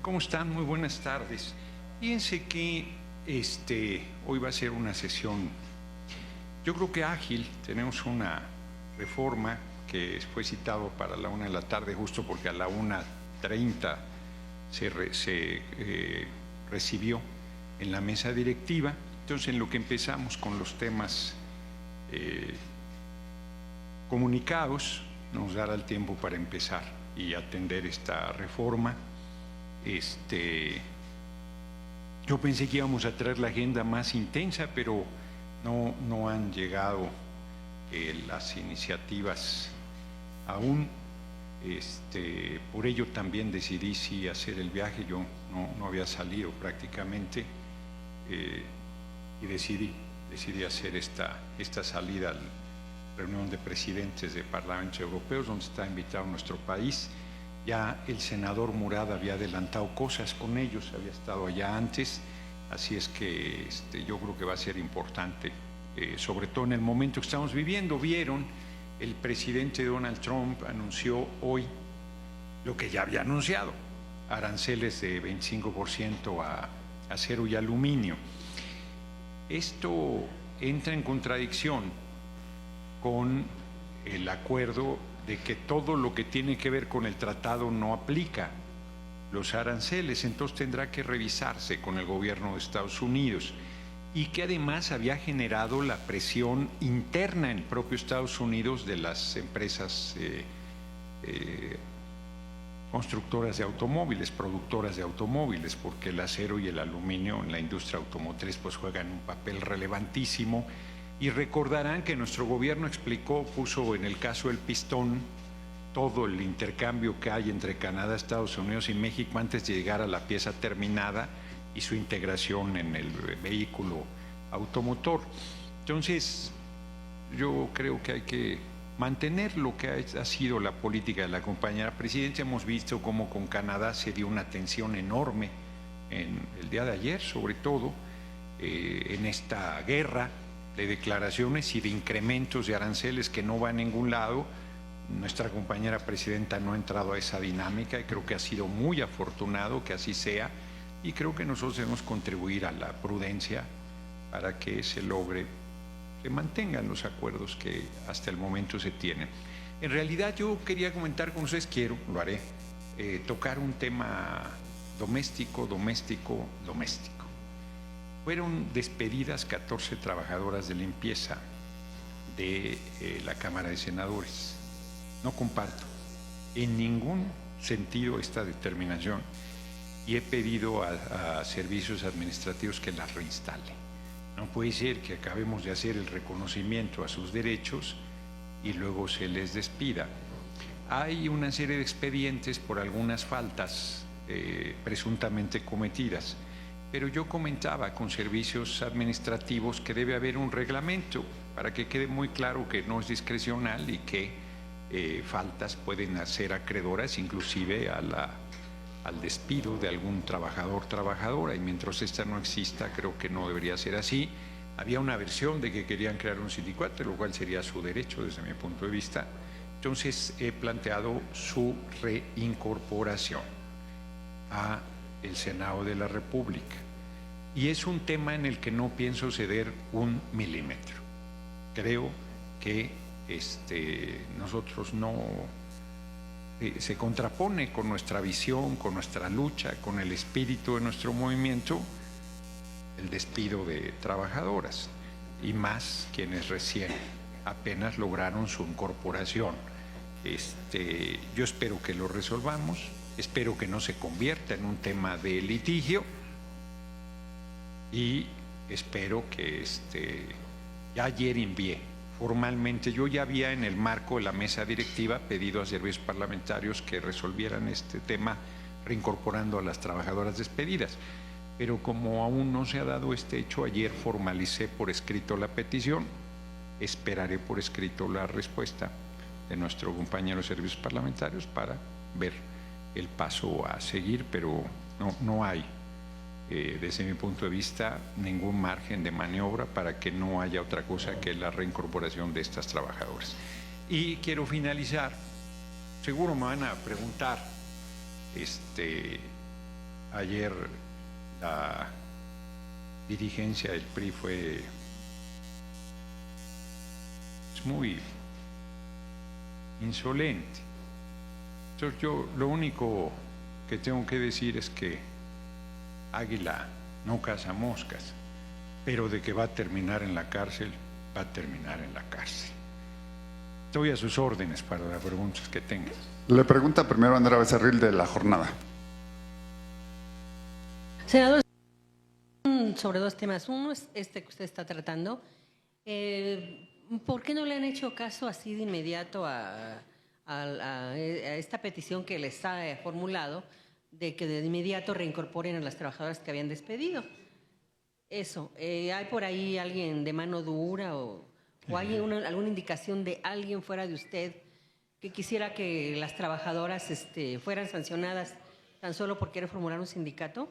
¿Cómo están? Muy buenas tardes. Fíjense que hoy va a ser una sesión, yo creo que ágil. Tenemos una reforma que fue citado para la 1 de la tarde, justo porque a la 1:30 se recibió en la mesa directiva. Entonces, en lo que empezamos con los temas comunicados, nos dará el tiempo para empezar y atender esta reforma. Yo pensé que íbamos a traer la agenda más intensa, pero no han llegado las iniciativas aún. Por ello también decidí sí hacer el viaje. Yo no había salido prácticamente y decidí hacer esta salida a la reunión de presidentes de parlamentos europeos, donde está invitado nuestro país. Ya el senador Murad había adelantado cosas con ellos, había estado allá antes, así es que yo creo que va a ser importante, sobre todo en el momento que estamos viviendo. Vieron, el presidente Donald Trump anunció hoy lo que ya había anunciado: aranceles de 25% a acero y aluminio. Esto entra en contradicción con el acuerdo de que todo lo que tiene que ver con el tratado no aplica los aranceles. Entonces tendrá que revisarse con el gobierno de Estados Unidos, y que además había generado la presión interna en el propio Estados Unidos de las empresas constructoras de automóviles, productoras de automóviles, porque el acero y el aluminio en la industria automotriz pues juegan un papel relevantísimo. Y recordarán que nuestro gobierno puso en el caso del pistón todo el intercambio que hay entre Canadá, Estados Unidos y México antes de llegar a la pieza terminada y su integración en el vehículo automotor. Entonces, yo creo que hay que mantener lo que ha sido la política de la compañera presidenta. Hemos visto cómo con Canadá se dio una tensión enorme en el día de ayer, sobre todo en esta guerra de declaraciones y de incrementos de aranceles que no va a ningún lado. Nuestra compañera presidenta no ha entrado a esa dinámica y creo que ha sido muy afortunado que así sea, y creo que nosotros debemos contribuir a la prudencia para que se logre que mantengan los acuerdos que hasta el momento se tienen. En realidad yo quería comentar con ustedes, lo haré, tocar un tema doméstico. Fueron despedidas 14 trabajadoras de limpieza de la Cámara de Senadores. No comparto en ningún sentido esta determinación y he pedido a servicios administrativos que las reinstalen. No puede ser que acabemos de hacer el reconocimiento a sus derechos y luego se les despida. Hay una serie de expedientes por algunas faltas presuntamente cometidas, pero yo comentaba con servicios administrativos que debe haber un reglamento para que quede muy claro que no es discrecional y que faltas pueden ser acreedoras inclusive al despido de algún trabajador o trabajadora, y mientras esta no exista creo que no debería ser así. Había una versión de que querían crear un sindicato, lo cual sería su derecho desde mi punto de vista. Entonces he planteado su reincorporación a el Senado de la República, y es un tema en el que no pienso ceder un milímetro. Creo que nosotros se contrapone con nuestra visión, con nuestra lucha, con el espíritu de nuestro movimiento, el despido de trabajadoras, y más quienes recién apenas lograron su incorporación. Yo espero que lo resolvamos. Espero que no se convierta en un tema de litigio, y espero que ya ayer envié formalmente. Yo ya había, en el marco de la mesa directiva, pedido a servicios parlamentarios que resolvieran este tema reincorporando a las trabajadoras despedidas, pero como aún no se ha dado este hecho, ayer formalicé por escrito la petición. Esperaré por escrito la respuesta de nuestro compañero de servicios parlamentarios para ver el paso a seguir, pero no hay, desde mi punto de vista, ningún margen de maniobra para que no haya otra cosa que la reincorporación de estas trabajadoras. Y quiero finalizar, seguro me van a preguntar Ayer la dirigencia del PRI fue muy insolente. Entonces yo lo único que tengo que decir es que águila no caza moscas, pero de que va a terminar en la cárcel, va a terminar en la cárcel. Estoy a sus órdenes para las preguntas que tengas. Le pregunta primero Andrea Becerril de La Jornada. Senador, sobre dos temas. Uno es este que usted está tratando. ¿Por qué no le han hecho caso así de inmediato a esta petición que les ha formulado de que de inmediato reincorporen a las trabajadoras que habían despedido? Eso, ¿hay por ahí alguien de mano dura o hay alguna indicación de alguien fuera de usted que quisiera que las trabajadoras fueran sancionadas tan solo por querer formular un sindicato?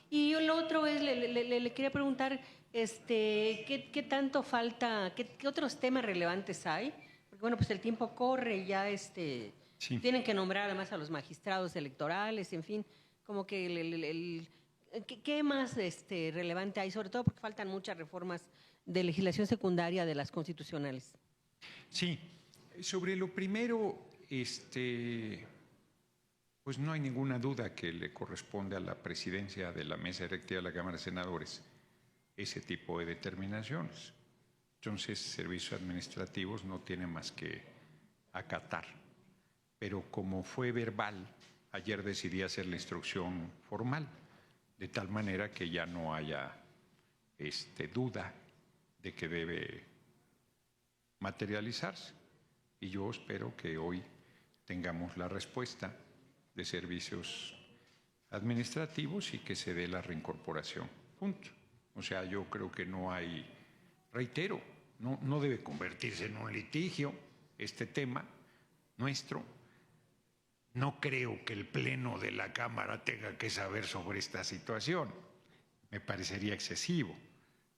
Y lo otro es, le quería preguntar, ¿qué tanto falta, qué otros temas relevantes hay? Porque bueno, pues el tiempo corre y ya Sí. tienen que nombrar además a los magistrados electorales, en fin, como que ¿qué más relevante hay? Sobre todo porque faltan muchas reformas de legislación secundaria de las constitucionales. Sí, sobre lo primero, pues no hay ninguna duda que le corresponde a la presidencia de la mesa directiva de la Cámara de Senadores ese tipo de determinaciones. Entonces, servicios administrativos no tienen más que acatar. Pero como fue verbal, ayer decidí hacer la instrucción formal, de tal manera que ya no haya duda de que debe materializarse. Y yo espero que hoy tengamos la respuesta de servicios administrativos y que se dé la reincorporación. Punto. O sea, yo creo que no hay, reitero, no debe convertirse en un litigio este tema nuestro. No creo que el Pleno de la Cámara tenga que saber sobre esta situación. Me parecería excesivo,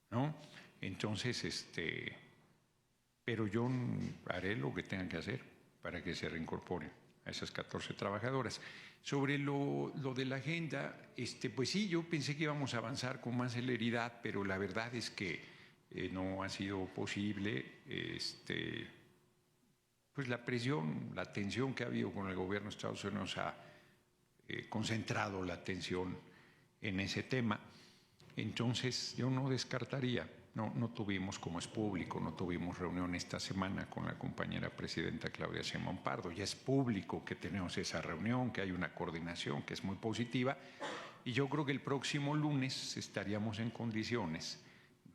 ¿no? Entonces, pero yo haré lo que tengan que hacer para que se reincorporen a esas 14 trabajadoras. Sobre lo de la agenda, pues sí, yo pensé que íbamos a avanzar con más celeridad, pero la verdad es que no ha sido posible. Pues la presión, la tensión que ha habido con el gobierno de Estados Unidos ha concentrado la atención en ese tema. Entonces, yo no descartaría. No tuvimos, como es público, no tuvimos reunión esta semana con la compañera presidenta Claudia Sheinbaum Pardo. Ya es público que tenemos esa reunión, que hay una coordinación que es muy positiva. Y yo creo que el próximo lunes estaríamos en condiciones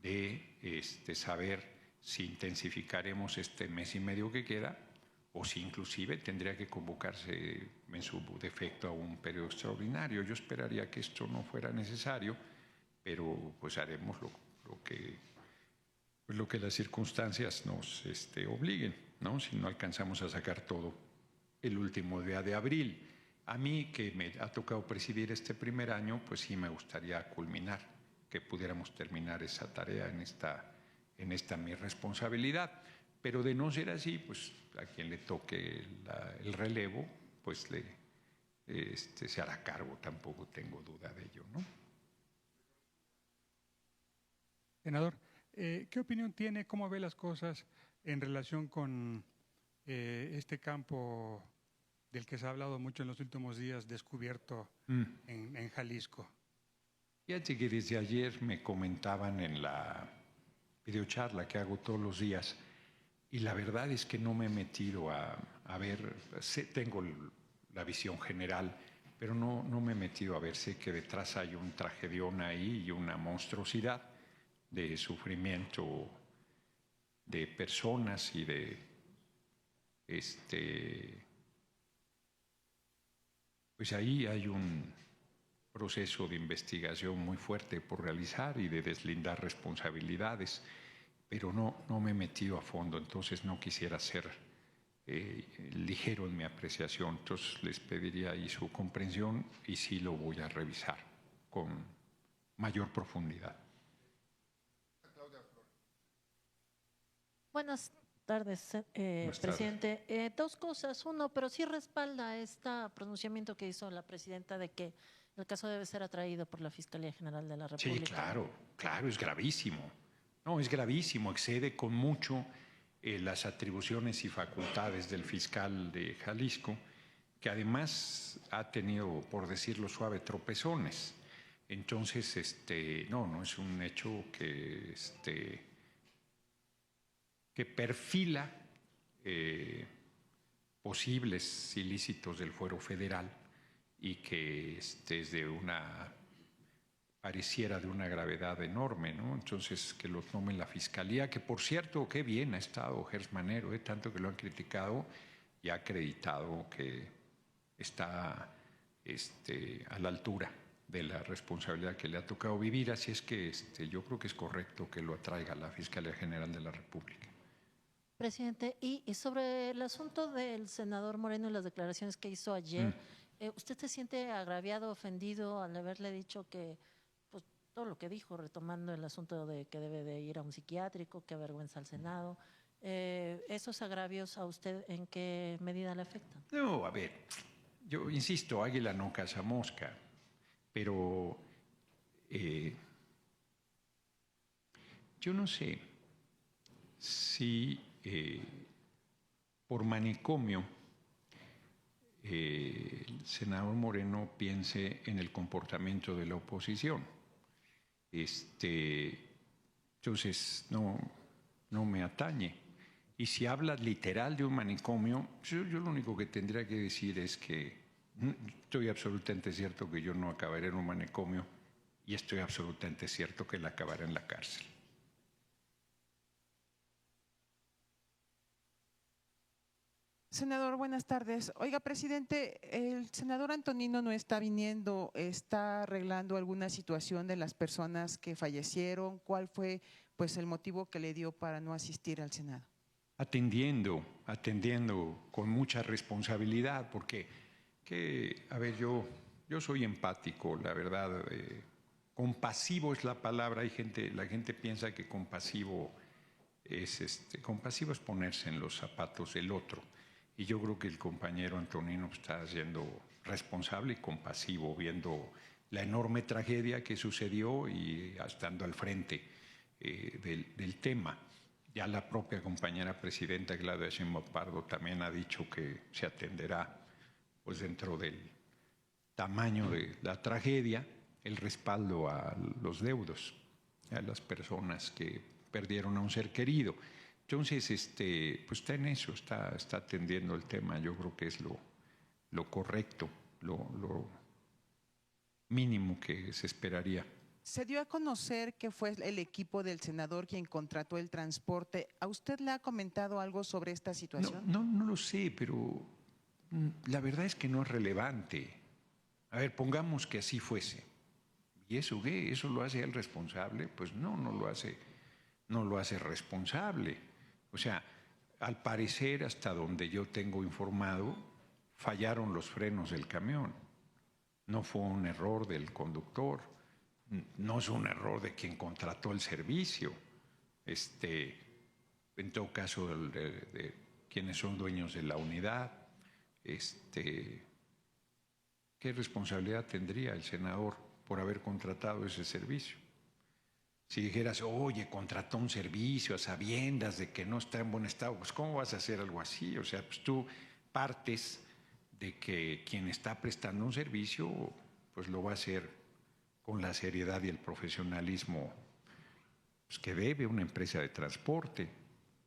de saber si intensificaremos este mes y medio que queda o si inclusive tendría que convocarse en su defecto a un periodo extraordinario. Yo esperaría que esto no fuera necesario, pero pues haremos lo que las circunstancias nos obliguen, ¿no? Si no alcanzamos a sacar todo el último día de abril. A mí, que me ha tocado presidir este primer año, pues sí me gustaría culminar, que pudiéramos terminar esa tarea en esta mi responsabilidad. Pero de no ser así, pues a quien le toque el relevo, pues se hará cargo, tampoco tengo duda de ello, ¿no? Senador, ¿qué opinión tiene, cómo ve las cosas en relación con este campo del que se ha hablado mucho en los últimos días, descubierto en Jalisco? Fíjate que desde ayer me comentaban en la videocharla que hago todos los días, y la verdad es que no me he metido a ver, tengo la visión general, pero no me he metido a ver, sé que detrás hay un tragedión ahí y una monstruosidad de sufrimiento de personas y de pues ahí hay un proceso de investigación muy fuerte por realizar y de deslindar responsabilidades, pero no me he metido a fondo, entonces no quisiera ser ligero en mi apreciación. Entonces les pediría ahí su comprensión y sí lo voy a revisar con mayor profundidad. Buenas tardes, presidente. Dos cosas. Uno, pero sí respalda este pronunciamiento que hizo la presidenta de que el caso debe ser atraído por la Fiscalía General de la Sí, República. claro, claro, es gravísimo. No, es gravísimo, excede con mucho las atribuciones y facultades del fiscal de Jalisco, que además ha tenido, por decirlo suave, tropezones. Entonces, no es un hecho que perfila posibles ilícitos del fuero federal y que es de pareciera de una gravedad enorme, ¿no? Entonces, que lo tome la Fiscalía, que por cierto, qué bien ha estado Gers Manero, tanto que lo han criticado y ha acreditado que está a la altura de la responsabilidad que le ha tocado vivir, así es que yo creo que es correcto que lo atraiga la Fiscalía General de la República. Presidente, y sobre el asunto del senador Moreno y las declaraciones que hizo ayer, ¿usted se siente agraviado, ofendido al haberle dicho que pues, todo lo que dijo, retomando el asunto de que debe de ir a un psiquiátrico, que avergüenza al Senado? ¿Esos agravios a usted en qué medida le afectan? No, a ver, yo insisto, águila no caza mosca, pero yo no sé si por manicomio el senador Moreno piense en el comportamiento de la oposición. Entonces, no me atañe. Y si habla literal de un manicomio, yo lo único que tendría que decir es que estoy absolutamente cierto que yo no acabaré en un manicomio y estoy absolutamente cierto que él acabará en la cárcel. Senador, buenas tardes. Oiga, presidente, el senador Antonino no está viniendo, está arreglando alguna situación de las personas que fallecieron. ¿Cuál fue pues el motivo que le dio para no asistir al Senado? Atendiendo con mucha responsabilidad, porque a ver, yo soy empático, la verdad. Compasivo es la palabra. La gente piensa que compasivo es ponerse en los zapatos del otro. Y yo creo que el compañero Antonino está siendo responsable y compasivo, viendo la enorme tragedia que sucedió y estando al frente del tema. Ya la propia compañera presidenta Claudia Sheinbaum Pardo también ha dicho que se atenderá, pues dentro del tamaño de la tragedia, el respaldo a los deudos, a las personas que perdieron a un ser querido. Entonces, pues está en eso, está atendiendo el tema. Yo creo que es lo correcto, lo mínimo que se esperaría. Se dio a conocer que fue el equipo del senador quien contrató el transporte. ¿A usted le ha comentado algo sobre esta situación? No lo sé, pero la verdad es que no es relevante. A ver, pongamos que así fuese. ¿Y eso qué? ¿Eso lo hace él responsable? Pues no lo hace responsable. O sea, al parecer, hasta donde yo tengo informado, fallaron los frenos del camión. No fue un error del conductor, no es un error de quien contrató el servicio. En todo caso, de quienes son dueños de la unidad. ¿Qué responsabilidad tendría el senador por haber contratado ese servicio? Si dijeras, oye, contrató un servicio a sabiendas de que no está en buen estado, pues ¿cómo vas a hacer algo así? O sea, pues tú partes de que quien está prestando un servicio, pues lo va a hacer con la seriedad y el profesionalismo pues, que debe una empresa de transporte.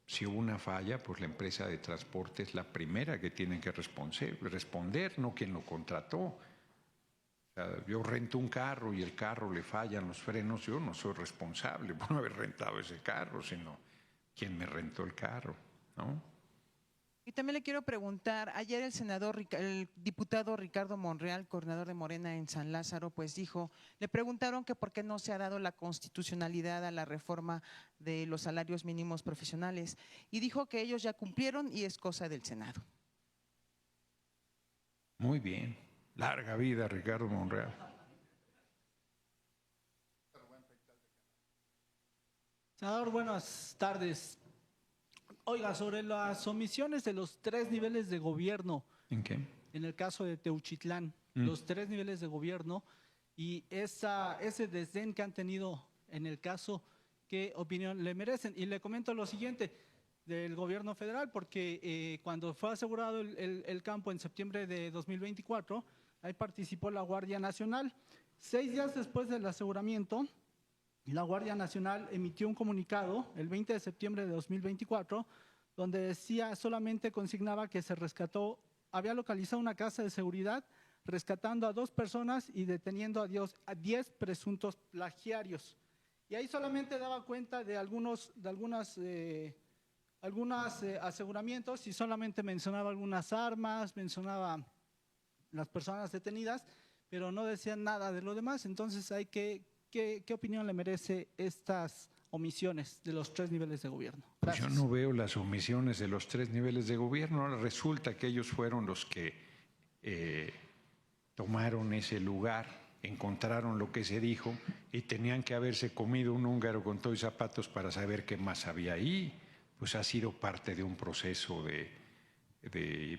Si hubo una falla, pues la empresa de transporte es la primera que tiene que responder, no quien lo contrató. Yo rento un carro y el carro le fallan los frenos, yo no soy responsable por no haber rentado ese carro, sino quien me rentó el carro, ¿no? Y también le quiero preguntar, ayer el diputado Ricardo Monreal, coordinador de Morena en San Lázaro, pues dijo, le preguntaron que por qué no se ha dado la constitucionalidad a la reforma de los salarios mínimos profesionales y dijo que ellos ya cumplieron y es cosa del Senado. Muy bien. Larga vida, Ricardo Monreal. Senador, buenas tardes. Oiga, sobre las omisiones de los 3 niveles de gobierno. ¿En qué? En el caso de Teuchitlán, los 3 niveles de gobierno y ese desdén que han tenido en el caso, ¿qué opinión le merecen? Y le comento lo siguiente del gobierno federal, porque cuando fue asegurado el campo en septiembre de 2024, ahí participó la Guardia Nacional. 6 días después del aseguramiento, la Guardia Nacional emitió un comunicado el 20 de septiembre de 2024, donde decía, solamente consignaba que se rescató, había localizado una casa de seguridad, rescatando a 2 personas y deteniendo a 10 presuntos plagiarios. Y ahí solamente daba cuenta de algunos aseguramientos y solamente mencionaba algunas armas, mencionaba las personas detenidas, pero no decían nada de lo demás. Entonces, ¿qué opinión le merece estas omisiones de los 3 niveles de gobierno? Pues yo no veo las omisiones de los 3 niveles de gobierno. Ahora resulta que ellos fueron los que tomaron ese lugar, encontraron lo que se dijo y tenían que haberse comido un húngaro con todos y zapatos para saber qué más había ahí. Pues ha sido parte de un proceso de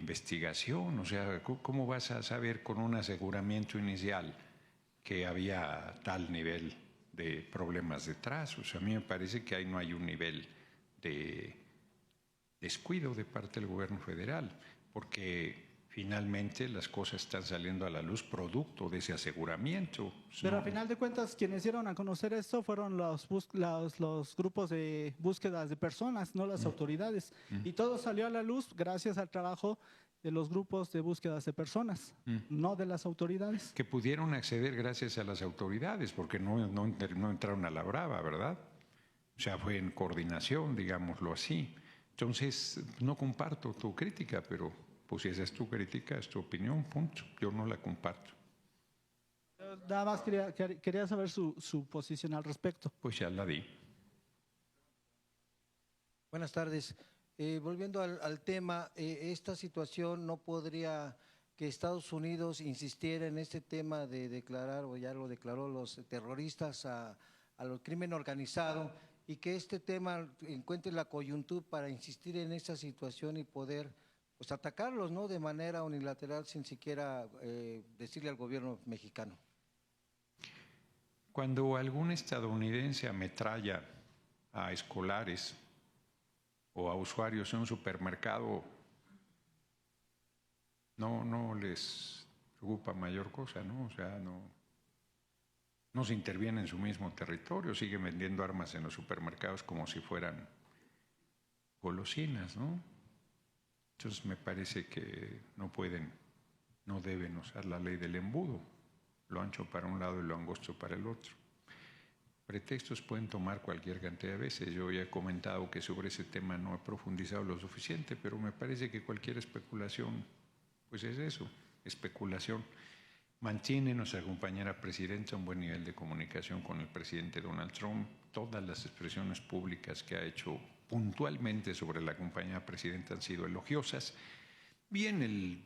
investigación. O sea, ¿cómo vas a saber con un aseguramiento inicial que había tal nivel de problemas detrás? O sea, a mí me parece que ahí no hay un nivel de descuido de parte del gobierno federal, porque finalmente las cosas están saliendo a la luz producto de ese aseguramiento. Pero a final de cuentas, quienes dieron a conocer esto fueron los grupos de búsquedas de personas, no las autoridades. Y todo salió a la luz gracias al trabajo de los grupos de búsquedas de personas, no de las autoridades. Que pudieron acceder gracias a las autoridades, porque no entraron a la brava, ¿verdad? O sea, fue en coordinación, digámoslo así. Entonces, no comparto tu crítica, pero pues si esa es tu crítica, es tu opinión, punto. Yo no la comparto. Nada más quería saber su posición al respecto. Pues ya la di. Buenas tardes. Volviendo al tema, esta situación no podría que Estados Unidos insistiera en este tema de declarar, o ya lo declaró, los terroristas al crimen organizado, y que este tema encuentre la coyuntura para insistir en esta situación y poder pues atacarlos, ¿no?, de manera unilateral sin siquiera decirle al gobierno mexicano. Cuando algún estadounidense ametralla a escolares o a usuarios en un supermercado, no les preocupa mayor cosa, ¿no? O sea, no se interviene en su mismo territorio, siguen vendiendo armas en los supermercados como si fueran golosinas, ¿no? Entonces me parece que no deben usar la ley del embudo, lo ancho para un lado y lo angosto para el otro. Pretextos pueden tomar cualquier cantidad de veces. Yo ya he comentado que sobre ese tema no he profundizado lo suficiente, pero me parece que cualquier especulación, pues es eso, especulación. Mantiene nuestra compañera presidenta un buen nivel de comunicación con el presidente Donald Trump. Todas las expresiones públicas que ha hecho puntualmente sobre la compañera presidenta han sido elogiosas. Bien, el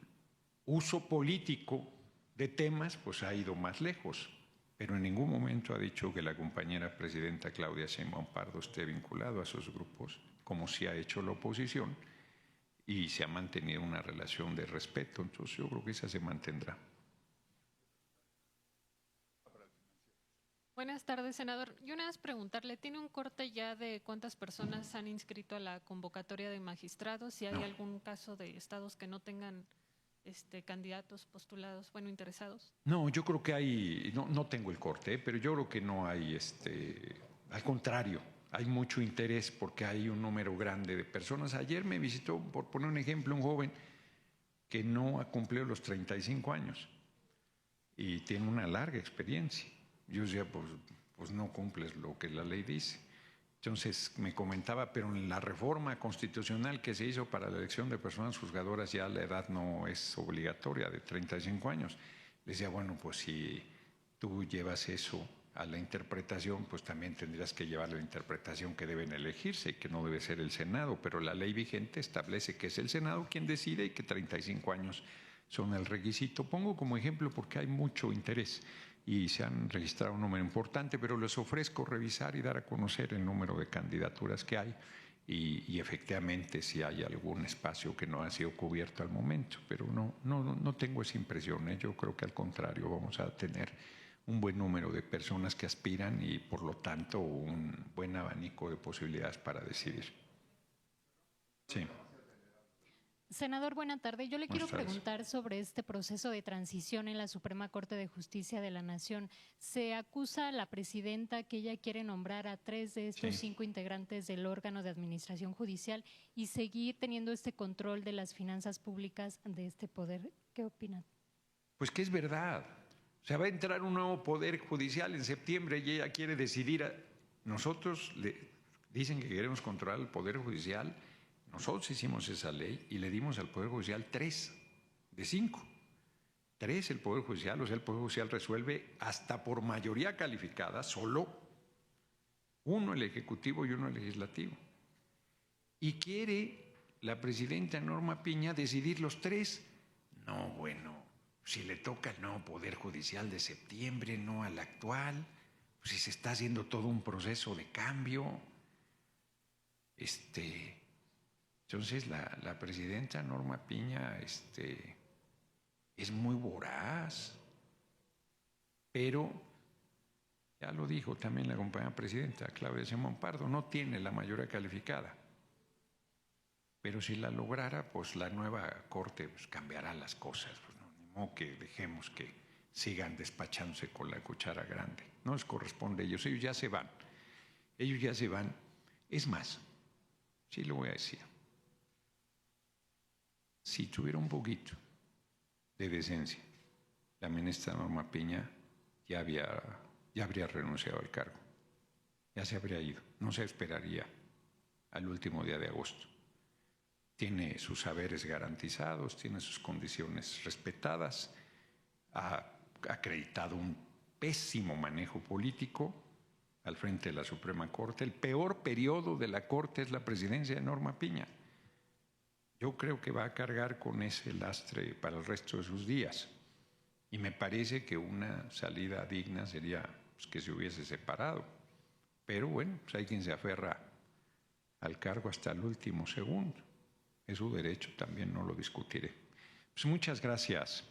uso político de temas pues ha ido más lejos, pero en ningún momento ha dicho que la compañera presidenta Claudia Sheinbaum Pardo esté vinculado a esos grupos, como sí ha hecho la oposición, y se ha mantenido una relación de respeto. Entonces yo creo que esa se mantendrá. Buenas tardes, senador. Yo una vez preguntarle, ¿tiene un corte ya de cuántas personas han inscrito a la convocatoria de magistrados? Si hay algún caso de estados que no tengan candidatos postulados, interesados. No, yo creo que hay, no tengo el corte, pero yo creo que no hay, al contrario, hay mucho interés porque hay un número grande de personas. Ayer me visitó, por poner un ejemplo, un joven que no ha cumplido los 35 años y tiene una larga experiencia. Yo decía, pues no cumples lo que la ley dice. Entonces me comentaba, pero en la reforma constitucional que se hizo para la elección de personas juzgadoras ya la edad no es obligatoria, de 35 años. Le decía, bueno, pues si tú llevas eso a la interpretación, pues también tendrías que llevar la interpretación que deben elegirse y que no debe ser el Senado, pero la ley vigente establece que es el Senado quien decide y que 35 años son el requisito. Pongo como ejemplo porque hay mucho interés y se han registrado un número importante, pero les ofrezco revisar y dar a conocer el número de candidaturas que hay y efectivamente si hay algún espacio que no ha sido cubierto al momento, pero no tengo esa impresión, ¿eh? Yo creo que al contrario vamos a tener un buen número de personas que aspiran y por lo tanto un buen abanico de posibilidades para decidir. Sí. Senador, buena tarde. Yo le quiero Buenas tardes. preguntar sobre este proceso de transición en la Suprema Corte de Justicia de la Nación. Se acusa a la presidenta que ella quiere nombrar a 3 de estos 5 integrantes del órgano de administración judicial y seguir teniendo este control de las finanzas públicas de este poder. ¿Qué opinan? Pues que es verdad. O sea, va a entrar un nuevo poder judicial en septiembre y ella quiere decidir. Nosotros dicen que queremos controlar el poder judicial. Nosotros hicimos esa ley y le dimos al Poder Judicial 3 de 5. 3 el Poder Judicial, o sea, el Poder Judicial resuelve hasta por mayoría calificada, solo 1 el Ejecutivo y 1 el Legislativo. Y quiere la presidenta Norma Piña decidir los 3. No, bueno, si le toca el nuevo Poder Judicial de septiembre, no al actual, pues si se está haciendo todo un proceso de cambio, Entonces, la presidenta Norma Piña es muy voraz, pero ya lo dijo también la compañera presidenta, Claudia Sheinbaum Pardo, no tiene la mayoría calificada. Pero si la lograra, pues la nueva Corte pues, cambiará las cosas. Pues, no, ni modo que dejemos que sigan despachándose con la cuchara grande. No les corresponde a ellos, ellos ya se van. Ellos ya se van. Es más, sí lo voy a decir. Si tuviera un poquito de decencia, la ministra Norma Piña ya habría renunciado al cargo, ya se habría ido, no se esperaría al último día de agosto. Tiene sus saberes garantizados, tiene sus condiciones respetadas, ha acreditado un pésimo manejo político al frente de la Suprema Corte. El peor periodo de la Corte es la presidencia de Norma Piña. Yo creo que va a cargar con ese lastre para el resto de sus días. Y me parece que una salida digna sería pues, que se hubiese separado. Pero bueno, pues hay quien se aferra al cargo hasta el último segundo. Es su derecho, también no lo discutiré. Pues muchas gracias.